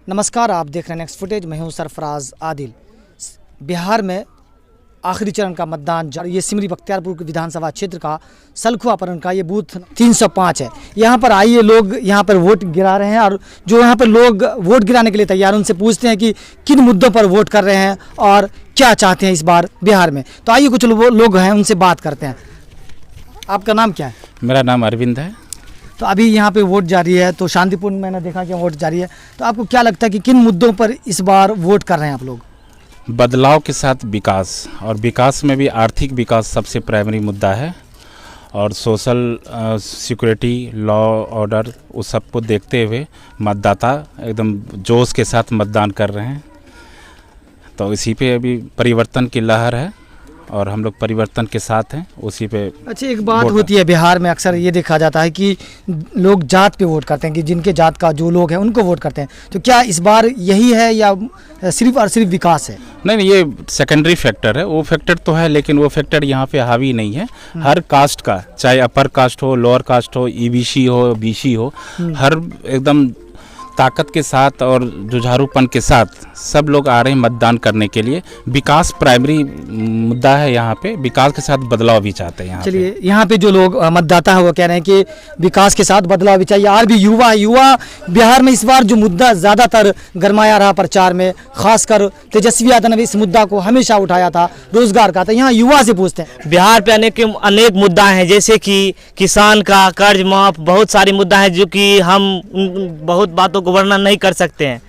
नमस्कार, आप देख रहे हैं नेक्स्ट फुटेज। मैं हूं सरफराज आदिल। बिहार में आखिरी चरण का मतदान ये सिमरी बख्तियारपुर विधानसभा क्षेत्र का सलखुआ परन का ये बूथ 305 है। यहाँ पर आइए, लोग यहाँ पर वोट गिरा रहे हैं और जो यहाँ पर लोग वोट गिराने के लिए तैयार, उनसे पूछते हैं कि किन मुद्दों पर वोट कर रहे हैं और क्या चाहते हैं इस बार बिहार में। तो आइए कुछ लोग हैं, उनसे बात करते हैं। आपका नाम क्या है? मेरा नाम अरविंद है। तो अभी यहाँ पे वोट जारी है, तो शांतिपूर्ण मैंने देखा कि वोट जारी है। तो आपको क्या लगता है कि किन मुद्दों पर इस बार वोट कर रहे हैं आप लोग? बदलाव के साथ विकास, और विकास में भी आर्थिक विकास सबसे प्राइमरी मुद्दा है, और सोशल सिक्योरिटी, लॉ ऑर्डर, उस सबको देखते हुए मतदाता एकदम जोश के साथ मतदान कर रहे हैं। तो इसी पे अभी परिवर्तन की लहर है और हम लोग परिवर्तन के साथ हैं, उसी पे। अच्छा, एक बात होती है बिहार में, अक्सर ये देखा जाता है कि लोग जात पे वोट करते हैं, कि जिनके जात का जो लोग हैं उनको वोट करते हैं। तो क्या इस बार यही है या सिर्फ और सिर्फ विकास है? नहीं, ये सेकेंडरी फैक्टर है। वो फैक्टर तो है, लेकिन वो फैक्टर यहाँ पे हावी नहीं है। हर कास्ट का, चाहे अपर कास्ट हो, लोअर कास्ट हो, ईबीसी हो, बीसी हो, हर एकदम ताकत के साथ और जुझारूपन के साथ सब लोग आ रहे हैं मतदान करने के लिए। विकास प्राइमरी मुद्दा है यहाँ पे, विकास के साथ बदलाव भी चाहते हैं यहाँ। चलिए, यहाँ पे जो लोग मतदाता है वो कह रहे हैं कि विकास के साथ बदलाव भी चाहिए। और भी युवा बिहार में इस बार जो मुद्दा ज़्यादातर गरमाया रहा प्रचार में, खासकर तेजस्वी यादव ने इस मुद्दा को हमेशा उठाया था, रोजगार का। तो यहाँ युवा से पूछते हैं। बिहार पे अनेक मुद्दा हैं, जैसे कि किसान का कर्ज माफ, बहुत सारे मुद्दा हैं जो कि हम बहुत बातों को वर्णन नहीं कर सकते हैं।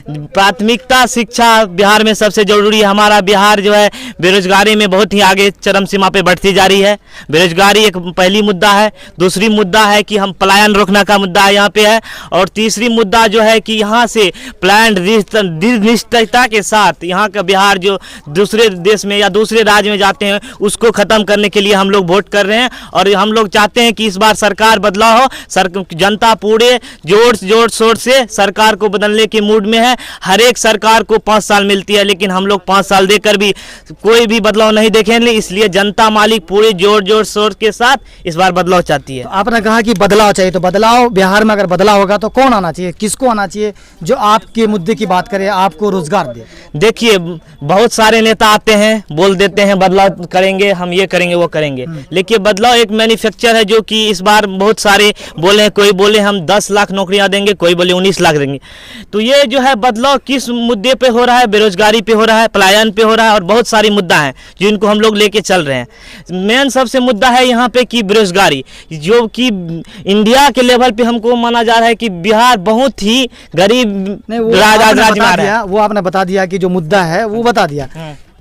प्राथमिकता शिक्षा बिहार में सबसे जरूरी है। हमारा बिहार जो है बेरोजगारी में बहुत ही आगे चरम सीमा पे बढ़ती जा रही है। बेरोजगारी एक पहली मुद्दा है। दूसरी मुद्दा है कि हम पलायन रोकने का मुद्दा यहाँ पे है। और तीसरी मुद्दा जो है कि यहाँ से प्लान निष्ठता के साथ यहाँ का बिहार जो दूसरे देश में या दूसरे राज्य में जाते हैं, उसको ख़त्म करने के लिए हम लोग वोट कर रहे हैं। और हम लोग चाहते हैं कि इस बार सरकार बदलाव हो। जनता पूरे जोर शोर से सरकार को बदलने के मूड में है। हर एक सरकार को 5 साल मिलती है, लेकिन हम लोग 5 साल देकर भी कोई भी बदलाव नहीं देखेंगे। इसलिए जनता मालिक पूरे जोर शोर के साथ इस बार बदलाव चाहती है। तो आपने कहा कि बदलाव चाहिए, तो बदलाव बिहार में अगर बदलाव होगा तो कौन आना चाहिए, किसको आना चाहिए जो आपके मुद्दे की बात करे, आपको रोजगार दे? देखिए, बहुत सारे नेता आते हैं, बोल देते हैं बदलाव करेंगे, हम ये करेंगे वो करेंगे, लेकिन बदलाव एक मैन्युफैक्चर है जो कि इस बार बहुत सारे बोले। कोई बोले हम 10 लाख नौकरियां देंगे, कोई बोले 19 लाख देंगे। तो ये जो है बदलाव किस मुद्दे पे हो रहा है? बेरोजगारी पे हो रहा है, पलायन पे हो रहा है, और बहुत सारे मुद्दा हैं जिनको हम लोग लेके चल रहे हैं। मेन सबसे मुद्दा है यहाँ पे कि बेरोजगारी, जो कि इंडिया के लेवल पे हमको माना जा रहा है कि बिहार बहुत ही गरीब राज्य। वो आपने बता दिया कि जो मुद्दा है वो बता दिया।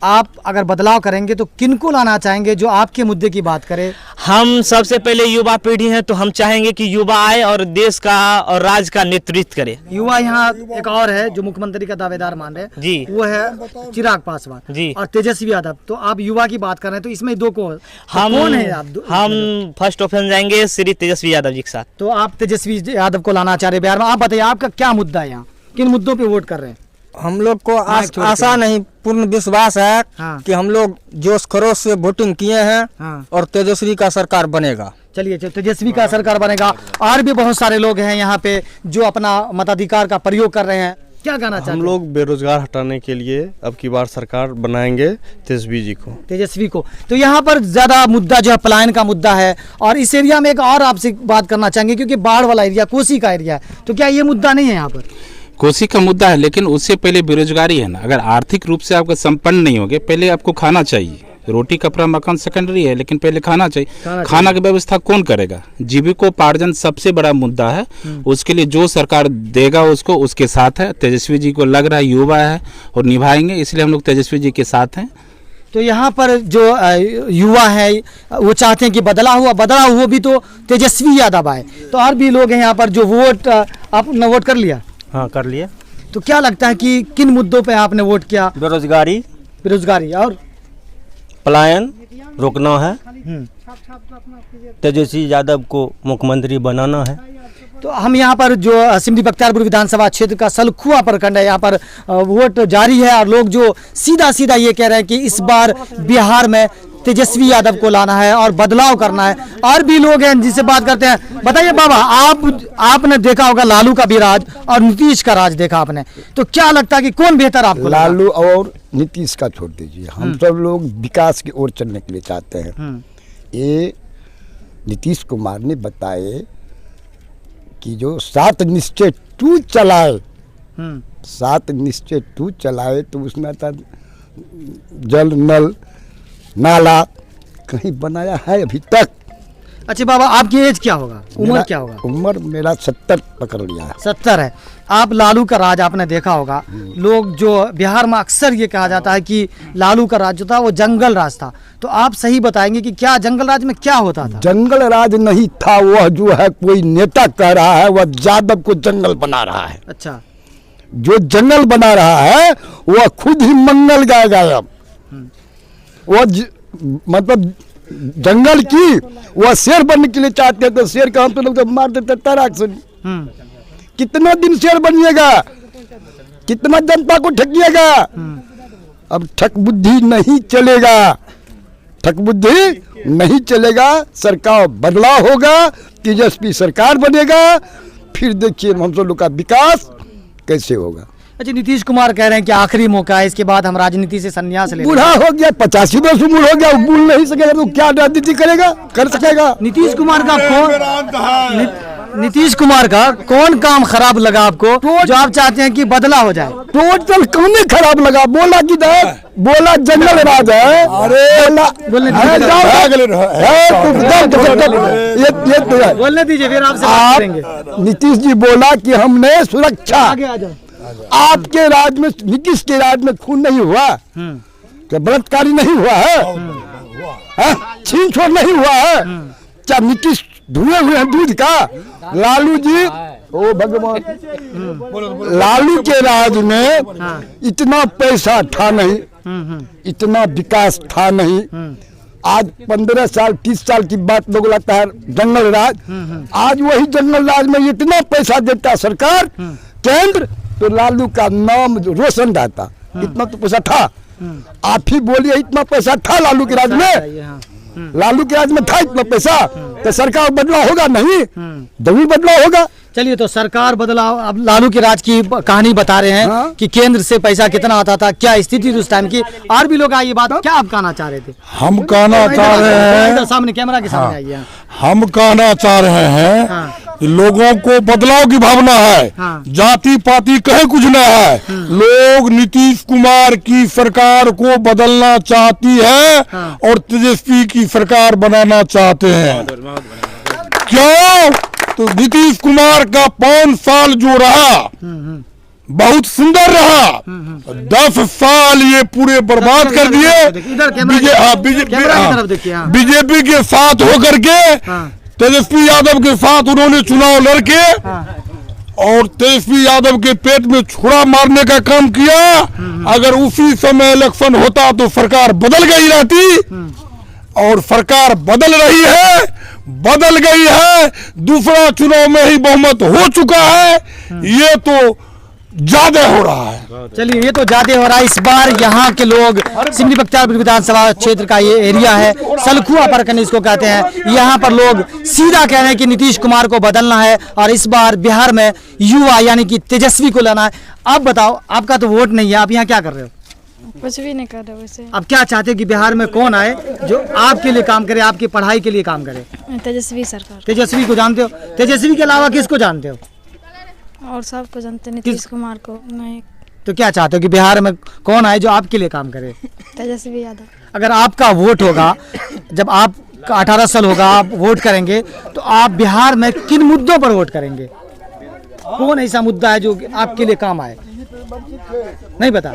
आप अगर बदलाव करेंगे तो किनको लाना चाहेंगे जो आपके मुद्दे की बात करे? हम सबसे पहले युवा पीढ़ी हैं, तो हम चाहेंगे कि युवा आए और देश का और राज्य का नेतृत्व करे। युवा यहाँ एक और है जो मुख्यमंत्री का दावेदार मान रहे हैं जी, वो है चिराग पासवान जी और तेजस्वी यादव। तो आप युवा की बात कर रहे हैं, तो इसमें दो को कौन है आप? हम फर्स्ट ऑप्शन जाएंगे श्री तेजस्वी यादव जी के साथ। तो आप तेजस्वी यादव को लाना चाह रहे बिहार में। आप बताइए, आपका क्या मुद्दा है यहाँ, किन मुद्दों पे वोट कर रहे हैं? हम लोग को आशा नहीं, पूर्ण विश्वास है कि हम लोग जोश खरोश से वोटिंग किए हैं और तेजस्वी का सरकार बनेगा। चलिए, तेजस्वी का सरकार बनेगा। और भी बहुत सारे लोग हैं यहाँ पे जो अपना मताधिकार का प्रयोग कर रहे हैं, क्या कहना चाहते हैं? हम लोग बेरोजगार हटाने के लिए अब की बार सरकार बनाएंगे तेजस्वी को। तो यहाँ पर ज्यादा मुद्दा जो है पलायन का मुद्दा है। और इस एरिया में एक और आपसे बात करना चाहेंगे, क्योंकि बाढ़ वाला एरिया, कोसी का एरिया है, तो क्या ये मुद्दा नहीं है यहाँ पर? कोसी का मुद्दा है, लेकिन उससे पहले बेरोजगारी है ना। अगर आर्थिक रूप से आपका संपन्न नहीं होगे, पहले आपको खाना चाहिए। रोटी कपड़ा मकान सेकेंडरी है, लेकिन पहले खाना चाहिए। खाना की व्यवस्था कौन करेगा? जीविकोपार्जन सबसे बड़ा मुद्दा है। उसके लिए जो सरकार देगा उसको, उसके साथ है। तेजस्वी जी को लग रहा है युवा है और निभाएंगे, इसलिए हम लोग तेजस्वी जी के साथ हैं। तो यहाँ पर जो युवा है वो चाहते हैं कि बदलाव हुआ भी तो तेजस्वी यादव आए। तो और भी लोग हैं यहाँ पर जो वोट, आपने वोट कर लिया? हाँ, कर लिए। तो क्या लगता है कि किन मुद्दों पे आपने वोट किया? बेरोजगारी और पलायन रोकना है, तेजस्वी यादव को मुख्यमंत्री बनाना है। तो हम यहाँ पर जो सिमरी बख्तियारपुर विधानसभा क्षेत्र का सलखुआ प्रखंड है, यहाँ पर वोट जारी है और लोग जो सीधा ये कह रहे हैं कि इस बार बिहार में तेजस्वी यादव को लाना है और बदलाव करना है। और भी लोग हैं जिनसे बात करते हैं। बताइए बाबा, आपने देखा होगा लालू का भी राज और नीतीश का राज देखा आपने, तो क्या लगता है कि कौन बेहतर आपको लगा? लालू और नीतीश का छोड़ दीजिए, हम सब लोग विकास की ओर चलने के लिए चाहते हैं। ये नीतीश कुमार ने बताए कि जो 7 निश्चय 2 चलाए, 7 निश्चय 2 चलाए, तो उसमें आता जल नल नाला कहीं बनाया है अभी तक? अच्छा बाबा, आपकी एज क्या होगा, उम्र क्या होगा? उम्र मेरा 70 पकड़ लिया है। 70 है। आप लालू का राज आपने देखा होगा। लोग जो बिहार में अक्सर ये कहा जाता है कि लालू का राज जो था वो जंगल राज था, तो आप सही बताएंगे कि क्या जंगल राज में क्या होता था? जंगल राज नहीं था, वह जो है कोई नेता कह रहा है, वह यादव को जंगल बना रहा है। अच्छा, जो जंगल बना रहा है वह खुद ही मंगल गाएगा। अब वह मतलब जंगल की वह शेर बनने के लिए चाहते हैं, तो शेर का हम तो लोग मार देते तराक से। कितना दिन शेर बनिएगा, कितना जनता को ठगिएगा? अब ठक बुद्धि नहीं चलेगा, ठक बुद्धि नहीं चलेगा। सरकार बदलाव होगा, तेजस्वी सरकार बनेगा, फिर देखिए हम सब लोग का विकास कैसे होगा। अच्छा, नीतीश कुमार कह रहे हैं कि आखिरी मौका है, इसके बाद हम राजनीति से संन्यास ले। बूढ़ा हो गया, 85 वर्ष उम्र हो गया, बोल नहीं सकेगा तो क्या राजनीति करेगा, कर सकेगा? नीतीश कुमार का कौन काम खराब लगा आपको जो आप चाहते हैं कि बदला हो जाए? टोटल कौन खराब लगा? बोला कि बोला जंगल राज है। अरे बोलने दीजिए, फिर आपसे बात करेंगे। नीतीश जी बोला कि हमने सुरक्षा, आगे आ जाओ। आपके राज में, नीतीश के राज में खून नहीं हुआ, क्या बलात्कारी नहीं हुआ है, छीन छोड़ नहीं हुआ है? क्या नीतीश धुए हुए हैं दूध का? लालू जी, ओ भगवान, लालू के राज में इतना पैसा था नहीं, इतना विकास था नहीं। आज 15 साल 30 साल की बात लोग लगता है जंगल राज, आज वही जंगल राज में इतना पैसा देता सरकार केंद्र, तो लालू का नाम रोशन रहता। इतना तो पैसा था, आप ही बोलिए इतना पैसा था लालू के राज में? लालू के राज में था इतना पैसा, तो सरकार बदलाव होगा नहीं? जरूर बदलाव होगा। चलिए, तो सरकार बदलाव, अब लालू के राज की कहानी बता रहे हैं कि केंद्र से पैसा कितना आता था, क्या स्थिति थी उस टाइम की। और भी लोग आइए, बात क्या आप कहना चाह रहे थे? हम कहना चाह रहे हैं, सामने कैमरा के सामने आइए। हम कहना चाह रहे हैं कि लोगों को बदलाव की भावना है, जाति पाति कहीं कुछ न है। लोग नीतीश कुमार की सरकार को बदलना चाहती है और तेजस्वी की सरकार बनाना चाहते हैं। क्यों? तो नीतीश कुमार का 5 साल जो रहा बहुत सुंदर रहा, 10 साल ये पूरे बर्बाद कर दिए बीजेपी के साथ होकर के। तेजस्वी यादव के साथ उन्होंने चुनाव लड़के और तेजस्वी यादव के पेट में छुरा मारने का काम किया। अगर उसी समय इलेक्शन होता तो सरकार बदल गई रहती, और सरकार बदल रही है, बदल गई है। दूसरा चुनाव में ही बहुमत हो चुका है, ये तो ज्यादा हो रहा है। चलिए, ये तो ज्यादा हो रहा है। इस बार यहाँ के लोग, सिमरी बख्तियारपुर विधानसभा क्षेत्र का ये एरिया है, सलखुआ परगना इसको कहते हैं, यहाँ पर लोग सीधा कह रहे हैं कि नीतीश कुमार को बदलना है और इस बार बिहार में युवा यानी कि तेजस्वी को लाना है। आप बताओ, आपका तो वोट नहीं है, आप यहाँ क्या कर रहे हो? कुछ भी नहीं कर रहे वैसे। अब क्या चाहते हो कि बिहार में कौन आए जो आपके लिए काम करे, आपकी पढ़ाई के लिए काम करे? तेजस्वी सरकार। तेजस्वी को जानते हो? तेजस्वी के अलावा किसको जानते हो? और सबको जानते, नीतीश कुमार को नहीं। तो क्या चाहते हो कि बिहार में कौन आए जो आपके लिए काम करे? तेजस्वी यादव। अगर आपका वोट होगा, जब आपका 18 साल होगा, आप वोट करेंगे, तो आप बिहार में किन मुद्दों पर वोट करेंगे? कौन ऐसा मुद्दा है जो आपके लिए काम आए? नहीं पता?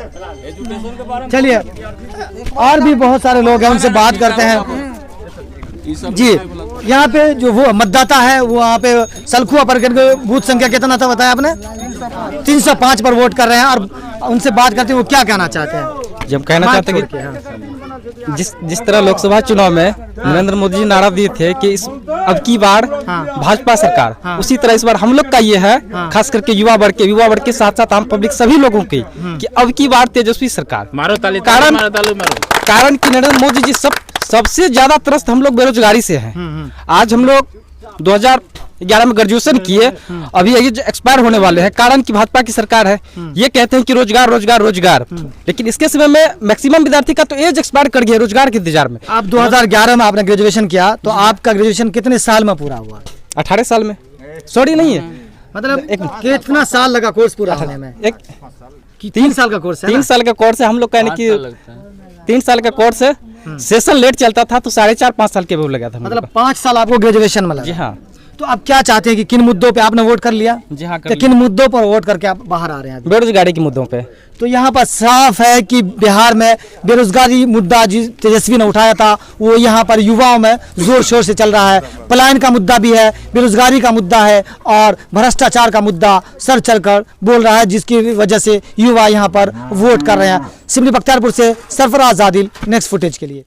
चलिए, और भी बहुत सारे लोग हैं, उनसे बात करते हैं। जी, यहाँ पे जो वो मतदाता है वो वहाँ पे सलखुआ परगना बूथ संख्या कितना था बताया आपने? 305 पर वोट कर रहे हैं और उनसे बात करते हैं वो क्या कहना चाहते हैं। जब कहना चाहते हैं कि जिस तरह लोकसभा चुनाव में नरेंद्र मोदी जी नारा दिए थे कि इस अब की बार भाजपा सरकार, उसी तरह इस बार हम लोग का ये है, खास करके युवा वर्ग के साथ साथ आम पब्लिक सभी लोगों की, कि अब की बार तेजस्वी सरकार। मारो ताली, कारण कि नरेंद्र मोदी जी सबसे ज्यादा त्रस्त हम लोग बेरोजगारी से हैं। आज हम लोग 2011 में ग्रेजुएशन किए, अभी ये एक्सपायर होने वाले हैं। कारण कि भाजपा की सरकार है, ये कहते हैं कि रोजगार रोजगार रोजगार, लेकिन इसके समय में मैक्सिमम विद्यार्थी का तो एज एक्सपायर कर गया रोजगार के इंतजार में। आप 2011 में आपने ग्रेजुएशन किया, तो आपका ग्रेजुएशन कितने साल में पूरा हुआ? 18 साल में। सॉरी नहीं है, मतलब कितना साल लगा कोर्स पूरा होने में? 3 साल का कोर्स है। 3 साल का कोर्स है हम लोग का, यानी कि 3 साल का कोर्स है। सेशन लेट चलता था तो 4.5-5 साल के वो लगा था। मतलब 5 साल आपको ग्रेजुएशन में लगा। जी हाँ। तो आप क्या चाहते हैं कि किन मुद्दों पे आपने वोट कर लिया? जी हाँ, तो किन मुद्दों पर वोट करके आप बाहर आ रहे हैं? बेरोजगारी के मुद्दों पे। तो यहाँ पर साफ है कि बिहार में बेरोजगारी मुद्दा जिस तेजस्वी ने उठाया था वो यहाँ पर युवाओं में जोर शोर से चल रहा है। पलायन का मुद्दा भी है, बेरोजगारी का मुद्दा है और भ्रष्टाचार का मुद्दा सर चढ़कर बोल रहा है, जिसकी वजह से युवा यहाँ पर वोट कर रहे हैं। सिमरी बख्तियारपुर से सरफराज आदिल, नेक्स्ट फुटेज के लिए।